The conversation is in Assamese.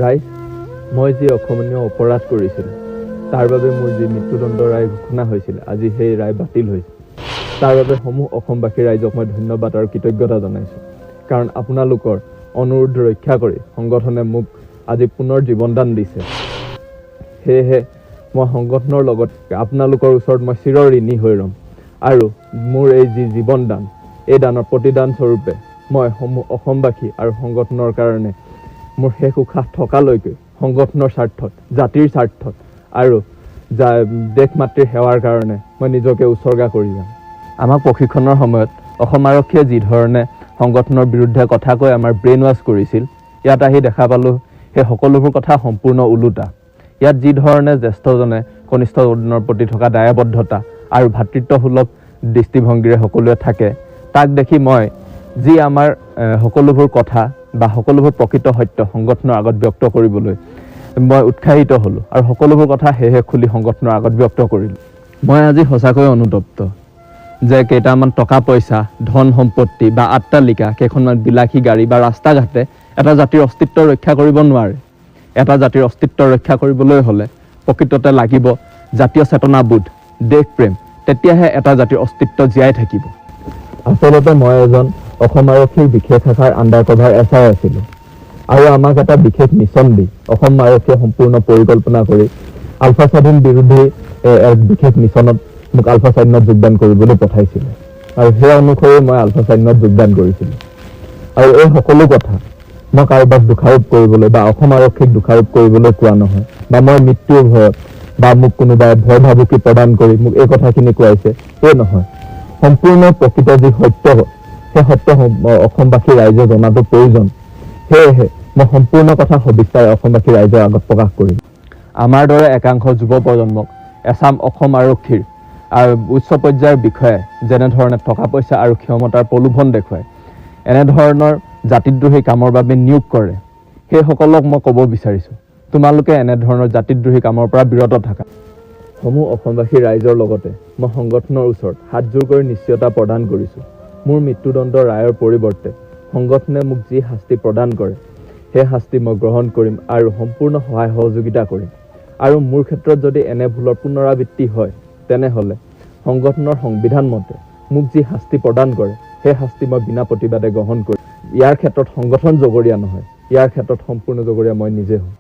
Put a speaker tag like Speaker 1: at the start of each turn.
Speaker 1: ৰাইজ, মই যি অক্ষমনীয় অপৰাধ কৰিছিল তাৰ বাবে মোৰ যি মৃত্যুদণ্ড ৰায় ঘোষণা হৈছিল, আজি সেই ৰায় বাতিল হৈছে। তাৰ বাবে সমূহ অসমবাসী ৰাইজক মই ধন্যবাদ আৰু কৃতজ্ঞতা জনাইছোঁ। কাৰণ আপোনালোকৰ অনুৰোধ ৰক্ষা কৰি সংগঠনে মোক আজি পুনৰ জীৱনদান দিছে। সেয়েহে মই সংগঠনৰ লগত আপোনালোকৰ ওচৰত মই চিৰ ঋণী হৈ ৰ'ম। আৰু মোৰ এই যি জীৱনদান, এই দানৰ প্ৰতিদান স্বৰূপে মই সমূহ অসমবাসী আৰু সংগঠনৰ কাৰণে মোৰ শেষ উশাহ থকালৈকে সংগঠনৰ স্বাৰ্থত, জাতিৰ স্বাৰ্থত আৰু দেশ মাতৃৰ সেৱাৰ কাৰণে মই নিজকে উৎসৰ্গা কৰি যাম। আমাক প্ৰশিক্ষণৰ সময়ত অসম আৰক্ষীয়ে যি ধৰণে সংগঠনৰ বিৰুদ্ধে কথা কৈ আমাৰ ব্ৰেইন ৱাছ কৰিছিল, ইয়াত আহি দেখা পালোঁ সেই সকলোবোৰ কথা সম্পূৰ্ণ ওলোটা। ইয়াত যি ধৰণে জ্যেষ্ঠজনে কনিষ্ঠজনৰ প্ৰতি থকা দায়বদ্ধতা আৰু ভাতৃত্বসুলভ দৃষ্টিভংগীৰে সকলোৱে থাকে, তাক দেখি মই যি আমাৰ সকলোবোৰ কথা বা সকলোবোৰ প্ৰকৃত সত্য সংগঠনৰ আগত ব্যক্ত কৰিবলৈ মই উৎসাহিত হ'লোঁ আৰু সকলোবোৰ কথা সেয়েহে খুলি সংগঠনৰ আগত ব্যক্ত কৰিলোঁ। মই আজি সঁচাকৈ অনুতপ্ত যে কেইটামান টকা পইচা, ধন সম্পত্তি বা আট্টালিকা, কেইখনমান বিলাসী গাড়ী বা ৰাস্তা ঘাটে এটা জাতিৰ অস্তিত্ব ৰক্ষা কৰিব নোৱাৰে। এটা জাতিৰ অস্তিত্ব ৰক্ষা কৰিবলৈ হ'লে প্ৰকৃততে লাগিব জাতীয় চেতনাবোধ, দেশপ্ৰেম, তেতিয়াহে এটা জাতিৰ অস্তিত্ব জীয়াই থাকিব। আচলতে মই এজন অসম আৰক্ষীৰ বিশেষ শাখাৰ আণ্ডাৰ কভাৰ SI আছিলোঁ আৰু আমাক এটা বিশেষ মিছন দি অসম আৰক্ষীয়ে সম্পূৰ্ণ পৰিকল্পনা কৰি আলফা স্বাধীন বিৰোধী এক বিশেষ মিছনত মোক আলফা স্বাধীনত যোগদান কৰিবলৈ পঠাইছিলে আৰু সেই অনুসৰি মই আলফা স্বাধীনত যোগদান কৰিছিলোঁ। আৰু এই সকলো কথা মই কাৰোবাক দোষাৰোপ কৰিবলৈ বা অসম আৰক্ষীক দোষাৰোপ কৰিবলৈ কোৱা নহয়, বা মই মৃত্যুৰ ভয়ত বা মোক কোনোবাই ভয় ভাবুকি প্ৰদান কৰি মোক এই কথাখিনি কোৱাইছে, এই নহয়। সম্পূৰ্ণ প্ৰকৃত যি সত্য, সেই সত্য অসমবাসী ৰাইজে জনাটো প্ৰয়োজন। সেয়েহে মই সম্পূৰ্ণ কথা সবিস্তাৰে অসমবাসী ৰাইজৰ আগত প্ৰকাশ কৰিম। আমাৰ দৰে একাংশ যুৱ প্ৰজন্মক এচাম অসম আৰক্ষীৰ আৰু উচ্চ পৰ্যায়ৰ বিষয়াই যেনেধৰণে টকা পইচা আৰু ক্ষমতাৰ প্ৰলোভন দেখুৱায়, এনেধৰণৰ জাতিদ্ৰোহী কামৰ বাবে নিয়োগ কৰে, সেইসকলক মই ক'ব বিচাৰিছোঁ, তোমালোকে এনেধৰণৰ জাতিদ্ৰোহী কামৰ পৰা বিৰত থাকা। সমূহ অসমবাসী ৰাইজৰ লগতে মই সংগঠনৰ ওচৰত হাতযোৰ কৰি নিশ্চয়তা প্ৰদান কৰিছোঁ। মোৰ মৃত্যুদণ্ড ৰায়ৰ পৰিৱৰ্তে সংগঠনে মোক যি শাস্তি প্ৰদান কৰে, সেই শাস্তি মই গ্ৰহণ কৰিম আৰু সম্পূৰ্ণ সহায় সহযোগিতা কৰিম। আৰু মোৰ ক্ষেত্ৰত যদি এনে ভুলৰ পুনৰাবৃত্তি হয়, তেনেহ'লে সংগঠনৰ সংবিধান মতে মোক যি শাস্তি প্ৰদান কৰে, সেই শাস্তি মই বিনা প্ৰতিবাদে গ্ৰহণ কৰিম। ইয়াৰ ক্ষেত্ৰত সংগঠন জগৰীয়া নহয়, ইয়াৰ ক্ষেত্ৰত সম্পূৰ্ণ জগৰীয়া মই নিজে হ'ম।